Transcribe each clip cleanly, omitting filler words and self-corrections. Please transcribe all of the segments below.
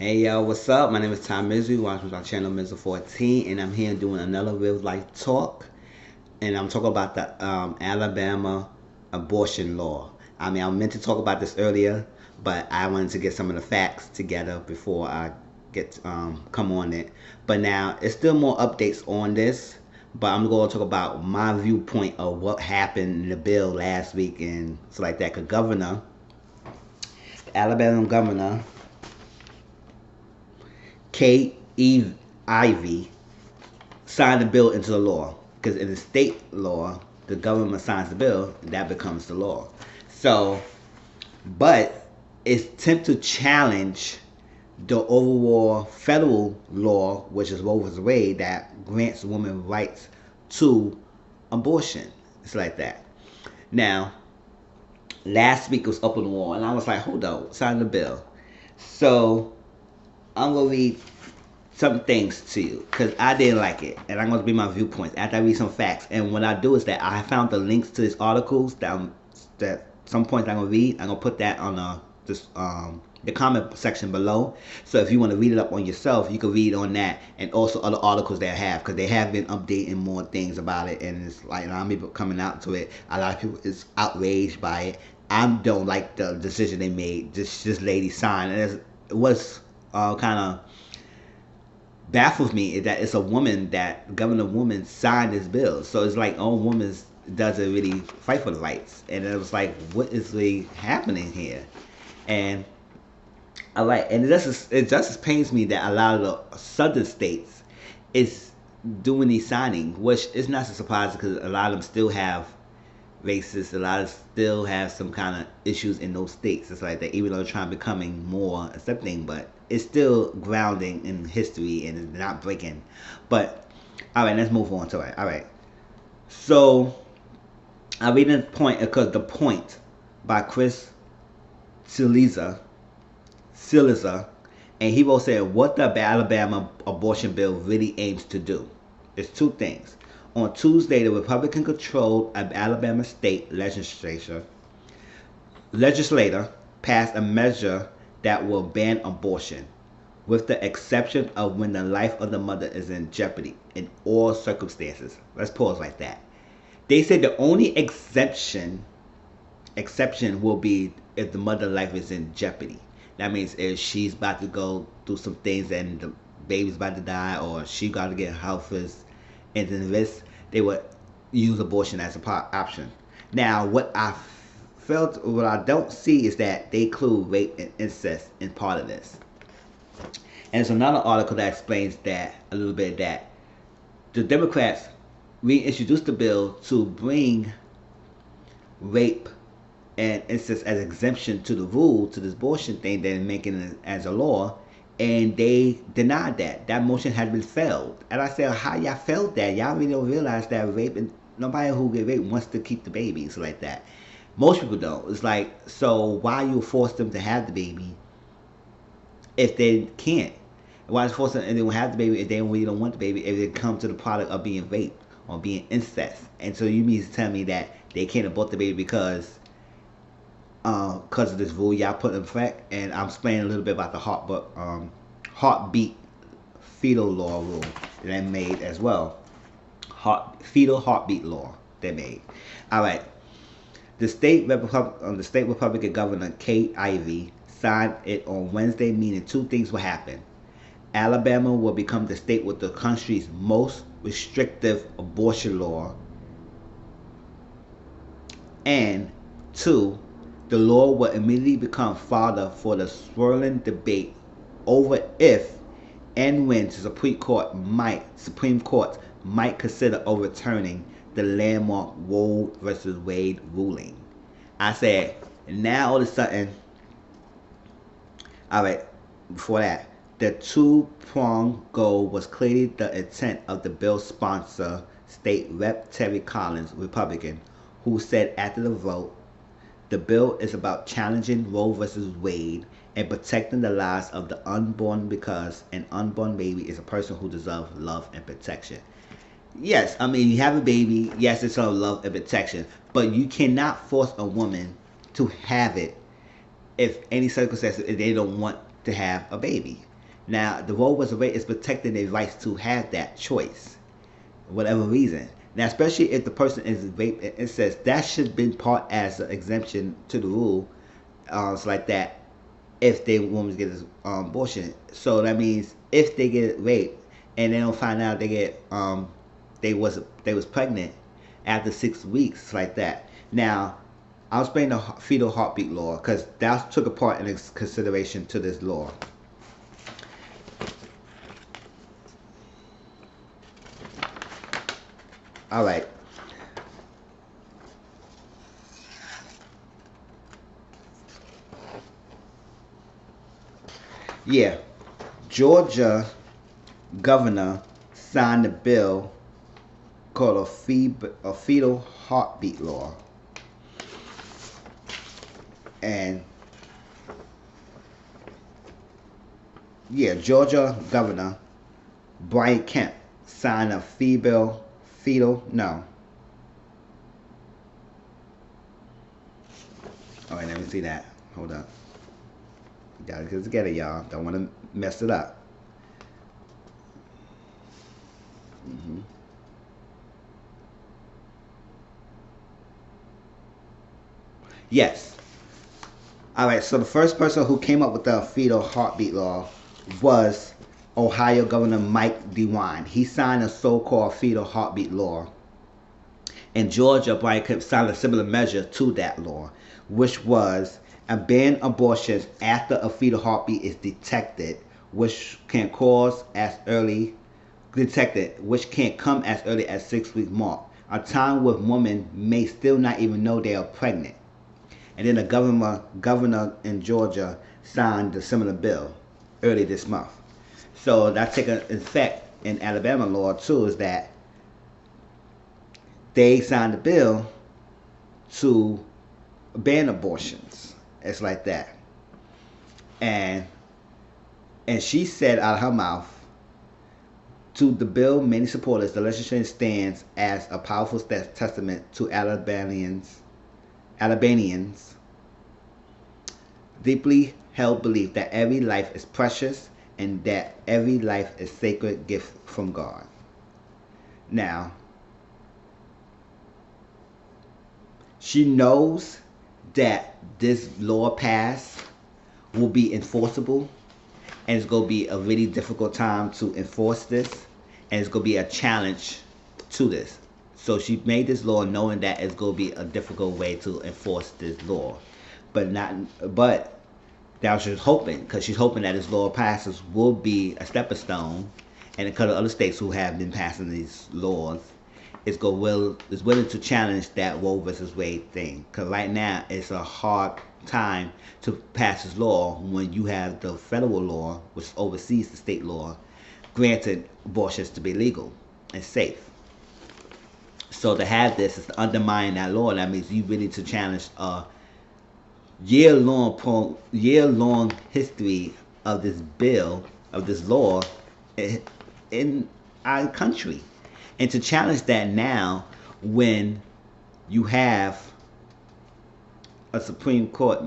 Hey yo, what's up? My name is Tom Misery, watching my channel Misery 14, and I'm here doing another real life talk. And I'm talking about the Alabama abortion law. I mean, I meant to talk about this earlier, but I wanted to get some of the facts together before I get come on it. But now, it's still more updates on this, but I'm going to talk about my viewpoint of what happened in the bill last week and so like that. Cause Alabama Governor Kay Ivey signed the bill into the law. Because in the state law, the government signs the bill, that becomes the law. So, but it's attempt to challenge the overall federal law, which is Roe v. Wade, that grants women rights to abortion. It's like that. Now, last week was up on the wall, and I was like, hold on, sign the bill. So, I'm going to read some things to you because I didn't like it, and I'm going to be my viewpoints after I read some facts. And what I do is that I found the links to these articles that some points I'm going to read. I'm going to put that on the comment section below. So if you want to read it up on yourself, you can read on that, and also other articles they have, because they have been updating more things about it, and it's like a lot of people coming out to it. A lot of people is outraged by it. I don't like the decision they made. This lady signed, and it was kind of baffles me is that it's a woman that governor woman signed this bill. So it's like all women doesn't really fight for the rights, and it was like, what is really happening here? And it just pains me that a lot of the southern states is doing these signing, which is not so surprising because a lot of them still have racist. A lot of still have some kind of issues in those states. It's like that, even though they're trying to becoming more accepting, but it's still grounding in history and it's not breaking. But all right, let's move on to it. All right, so I read the point because the point by Chris Cillizza, and he both said what the Alabama abortion bill really aims to do. It's two things. On Tuesday, the Republican-controlled Alabama state legislator passed a measure that will ban abortion, with the exception of when the life of the mother is in jeopardy in all circumstances. Let's pause like that. They said the only exception will be if the mother's life is in jeopardy. That means if she's about to go through some things and the baby's about to die, or she got to get health into this, they would use abortion as a option. Now, what I don't see is that they include rape and incest in part of this. And there's another article that explains that a little bit, that the Democrats reintroduced the bill to bring rape and incest as exemption to the rule, to this abortion thing, they're making it as a law, and they denied that. That motion had been failed. And I said, how y'all failed that? Y'all really don't realize that rape, and nobody who get raped wants to keep the babies like that. Most people don't. It's like, so why you force them to have the baby if they can't? Why force them and they don't have the baby if they really don't want the baby, if it comes to the product of being raped or being incest? And so you mean to tell me that they can't abort the baby because of this rule y'all put in effect? And I'm explaining a little bit about the heartbeat fetal law rule that they made as well. Fetal heartbeat law they made. All right. The state Republican governor Kay Ivey signed it on Wednesday, meaning two things will happen. Alabama will become the state with the country's most restrictive abortion law, and two, the law will immediately become fodder for the swirling debate over if and when the Supreme Court might consider overturning the landmark Roe versus Wade ruling. I said, now all of a sudden, all right, before that, the two-pronged goal was clearly the intent of the bill's sponsor, State Rep Terry Collins, Republican, who said after the vote, the bill is about challenging Roe versus Wade and protecting the lives of the unborn, because an unborn baby is a person who deserves love and protection. Yes, I mean, you have a baby, yes, it's all love and protection, but you cannot force a woman to have it if any circumstances if they don't want to have a baby. Now, the Roe vs. Wade is protecting their rights to have that choice, whatever reason. Now, especially if the person is raped, it says that should be part as an exemption to the rule. It's like that if they woman get an abortion. So that means if they get raped and they don't find out they was pregnant after 6 weeks, like that. Now, I'll explain the fetal heartbeat law because that took a part in consideration to this law. All right. Yeah, Georgia governor signed a bill called a fetal heartbeat law, and yeah, Georgia governor Brian Kemp signed a fetal no. All right, let me see that. Hold up. Gotta get it together, y'all. Don't want to mess it up. Yes. All right. So the first person who came up with the fetal heartbeat law was Ohio Governor Mike DeWine. He signed a so-called fetal heartbeat law. In Georgia, Brian Kemp signed a similar measure to that law, which was a ban abortions after a fetal heartbeat is detected, which can cause as early which can come as early as 6 week mark, a time where women may still not even know they are pregnant. And then the governor in Georgia signed a similar bill early this month. So that's taking effect in Alabama law too, is that they signed a bill to ban abortions. It's like that. And she said out of her mouth, to the bill, many supporters, the legislation stands as a powerful testament to Alabamians' deeply held belief that every life is precious and that every life is a sacred gift from God. Now, she knows that this law passed will be enforceable, and it's going to be a really difficult time to enforce this, and it's going to be a challenge to this. So she made this law knowing that it's going to be a difficult way to enforce this law, but that she's hoping, because she's hoping that this law passes will be a stepping stone, and a couple of other states who have been passing these laws is willing to challenge that Roe versus Wade thing. Because right now it's a hard time to pass this law when you have the federal law, which oversees the state law, granted abortions to be legal and safe. So to have this is to undermine that law. That means you really need to challenge a year-long history of this bill, of this law in our country. And to challenge that now, when you have a Supreme Court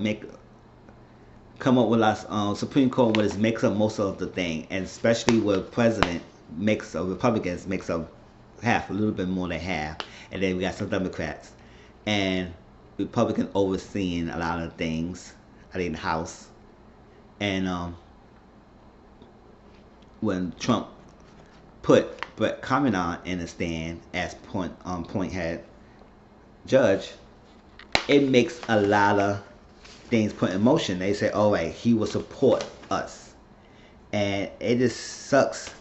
come up with a Supreme Court which makes up most of the thing, and especially where President Republicans makes up half, a little bit more than half, and then we got some Democrats and Republicans overseeing a lot of things, I think the House. And when Trump put Brett Kavanaugh in the stand as point head judge, it makes a lot of things put in motion. They say, all right, he will support us. And it just sucks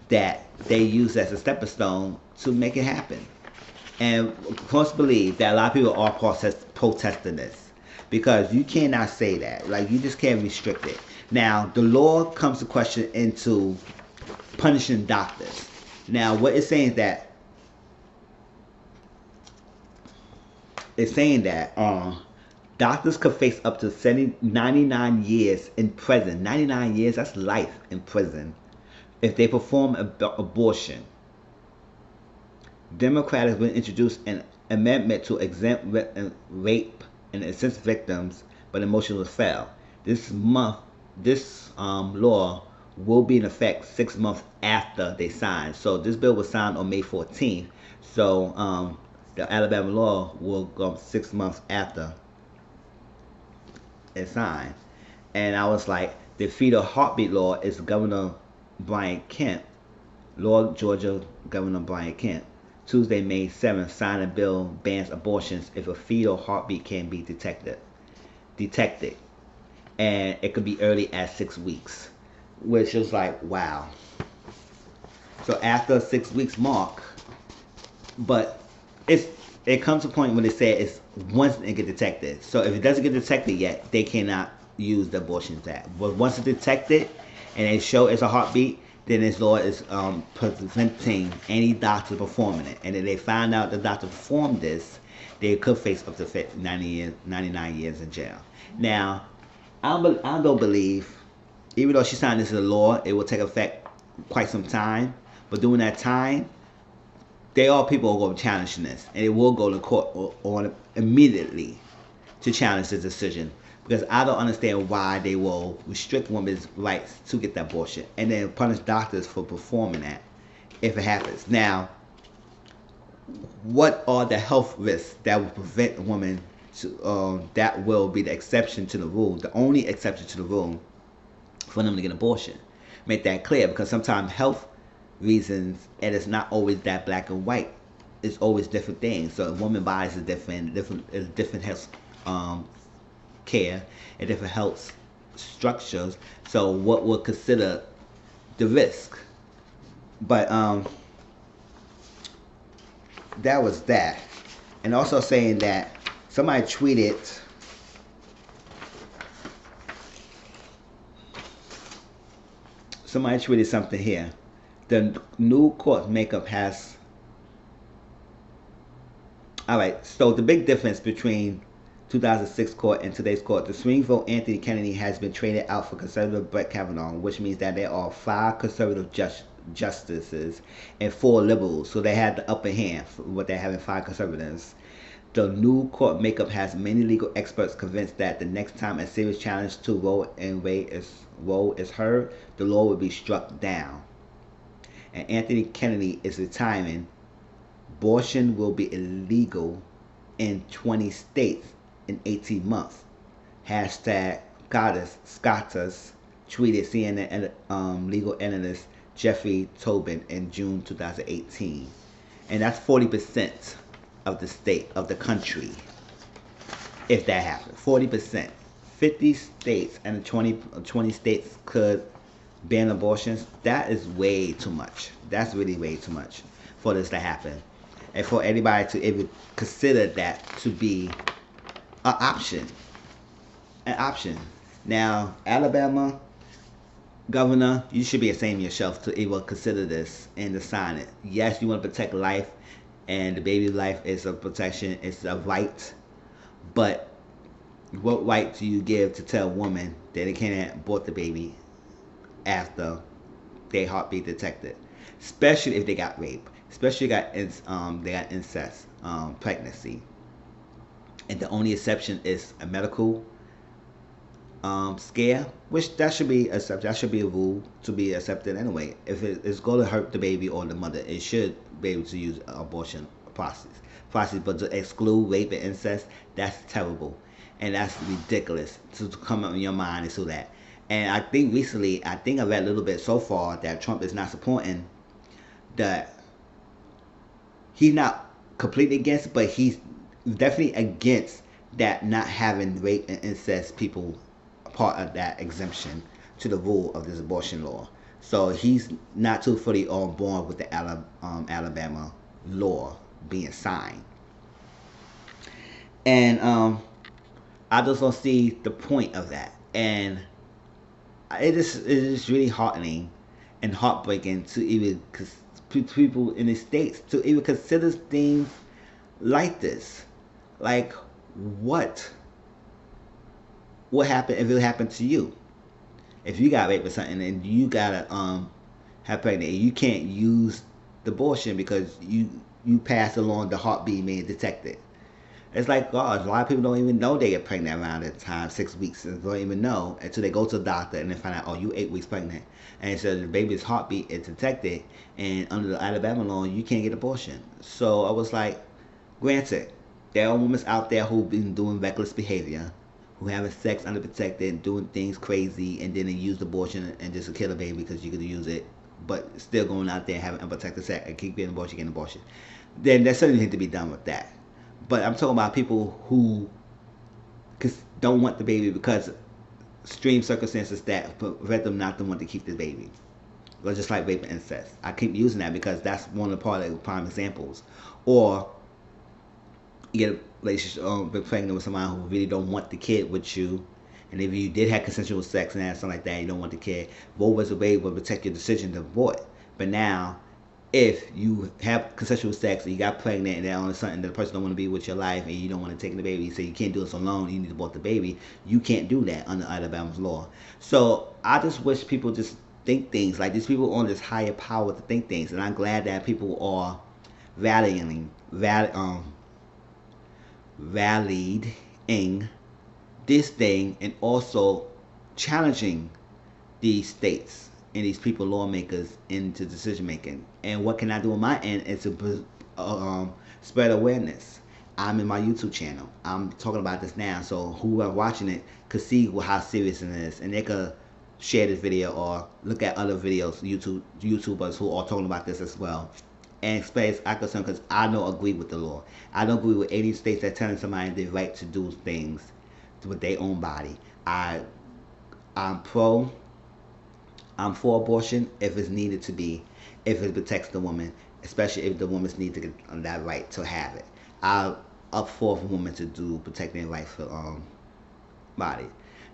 that they use that as a stepping stone to make it happen. And of course believe that a lot of people are protesting this, because you cannot say that. Like, you just can't restrict it. Now, the law comes to question into punishing doctors. Now, what it's saying that doctors could face up to 99 years in prison. 99 years, that's life in prison, if they perform abortion. Democrats will introduce an amendment to exempt rape and incest victims, but the motion will fail. This law will be in effect 6 months after they sign. So this bill was signed on May 14th. So the Alabama law will go 6 months after it's signed. And I was like, the fetal heartbeat law is Governor Brian Kemp, Lord Georgia Governor Brian Kemp, Tuesday, May 7th, signed a bill bans abortions if a fetal heartbeat can be detected, and it could be early as 6 weeks, which is like, wow. So after 6 weeks mark, but it comes to a point when they say it's once it get detected. So if it doesn't get detected yet, they cannot use the abortion act. But once it's detected and they show it's a heartbeat, then this law is preventing any doctor performing it. And if they find out the doctor performed this, they could face up to 99 years in jail. Now, I don't believe, even though she signed this as a law, it will take effect quite some time. But during that time, they are people who are going to challenge this, and it will go to court on immediately to challenge the decision. Because I don't understand why they will restrict women's rights to get the abortion and then punish doctors for performing that if it happens. Now, what are the health risks that will prevent a woman to, that will be the exception to the rule, the only exception to the rule for them to get an abortion? Make that clear, because sometimes health reasons, and it's not always that black and white. It's always different things. So a woman's body is different health care and different health structures. So what we'll consider the risk. But that was that. And also saying that somebody tweeted something here. The new court makeup has... Alright, so the big difference between 2006 court and today's court, the swing vote Anthony Kennedy has been traded out for conservative Brett Kavanaugh, which means that there are 5 conservative justices and 4 liberals. So they had the upper hand for what they're having 5 conservatives. The new court makeup has many legal experts convinced that the next time a serious challenge to Roe is heard, the law will be struck down. And Anthony Kennedy is retiring. Abortion will be illegal in 20 states in 18 months. Hashtag Scottus tweeted CNN legal analyst Jeffrey Tobin in June 2018. And that's 40% of the state, of the country, if that happens. 40%. 50 states and 20 states could ban abortions. That is way too much. That's really way too much for this to happen. And for anybody to even consider that to be an option. An option. Now, Alabama governor, you should be ashamed of yourself to even consider this and to sign it. Yes, you want to protect life, and the baby's life is a protection, it's a right. But what right do you give to tell a woman that they can't abort the baby after their heartbeat detected? Especially if they got rape. Especially if they got incest, pregnancy. And the only exception is a medical scare, which that should be accepted. That should be a rule to be accepted anyway. If it's going to hurt the baby or the mother, it should be able to use abortion process. But to exclude rape and incest, that's terrible, and that's ridiculous to come up in your mind and so that. And I think recently, I read a little bit so far that Trump is not supporting that. He's not completely against, but he's definitely against that not having rape and incest people part of that exemption to the rule of this abortion law. So he's not too fully on board with the Alabama law being signed. And I just don't see the point of that. And it is really heartening and heartbreaking to even people in the States to even consider things like this. Like, what happened if it happened to you? If you got raped or something and you gotta have pregnant, you can't use the abortion because you pass along the heartbeat being detected. It's like God. A lot of people don't even know they get pregnant around that time, 6 weeks, and don't even know until they go to the doctor and they find out, oh, you 8 weeks pregnant, and so the baby's heartbeat is detected, and under the Alabama law, you can't get abortion. So I was like, granted, there are women out there who've been doing reckless behavior, who having sex unprotected, doing things crazy, and then they use abortion and just to kill a baby because you could use it, but still going out there and having unprotected sex and keep getting abortion. Then there's something to be done with that. But I'm talking about people who don't want the baby because extreme circumstances that prevent them not to want to keep the baby. Or just like rape and incest. I keep using that because that's one of the prime examples. Or you get a relationship, be pregnant with someone who really don't want the kid with you, and if you did have consensual sex and something like that, you don't want the kid. Roe vs. Wade will protect your decision to abort. But now, if you have consensual sex and you got pregnant and then all of a sudden the person don't want to be with your life and you don't want to take the baby, so you can't do it so long, you need to abort the baby, you can't do that under Alabama's law. So I just wish people just think things like these people on this higher power to think things, and I'm glad that people are rallying this thing and also challenging these states and these people, lawmakers, into decision making. And what can I do on my end is to spread awareness. I'm in my YouTube channel. I'm talking about this now, so who are watching it could see how serious it is, and they could share this video or look at other videos, YouTubers who are talking about this as well, and explain I concern, because I don't agree with the law. I don't agree with any states that telling somebody the right to do things with their own body. I'm for abortion if it's needed to be, if it protects the woman, especially if the woman's need to get that right to have it. I'm up for a woman to do protecting their right for body.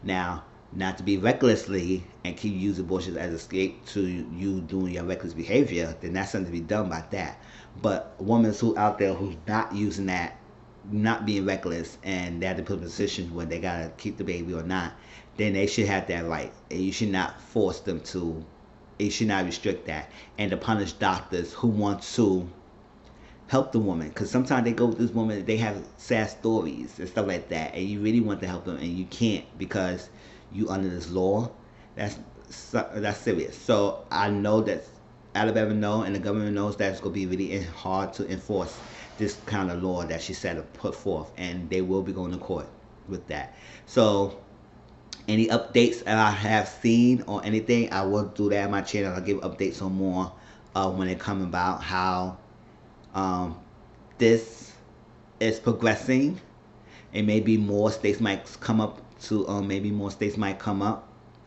Now, not to be recklessly and keep using abortion as escape to you doing your reckless behavior, then that's something to be done by that. But women who out there who's not using that, not being reckless, and they have to put in a position where they gotta keep the baby or not, then they should have that right. And you should not force them to, you should not restrict that. And to punish doctors who want to help the woman, because sometimes they go with this woman, they have sad stories and stuff like that, and you really want to help them and you can't because you under this law. That's serious. So I know that Alabama knows and the government knows that it's going to be really hard to enforce this kind of law that she said to put forth, and they will be going to court with that. So any updates that I have seen or anything, I will do that on my channel. I'll give updates on more when it comes about how this is progressing, and maybe more states might come up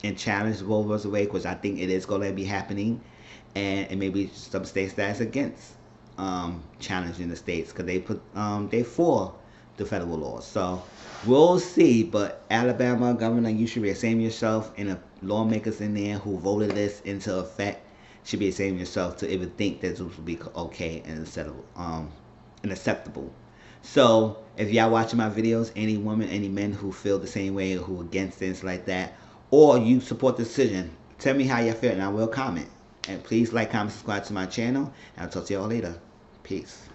and challenge Roe vs. Wade, because I think it is going to be happening, and maybe some states that's against challenging the states because they for the federal laws. So we'll see. But Alabama governor, you should be ashamed of yourself, and the lawmakers in there who voted this into effect should be ashamed of yourself to even think that this would be okay and acceptable. So if y'all watching my videos, any woman, any men who feel the same way or who against things like that, or you support the decision, tell me how you feel and I will comment. And please like, comment, subscribe to my channel, and I'll talk to y'all later. Peace.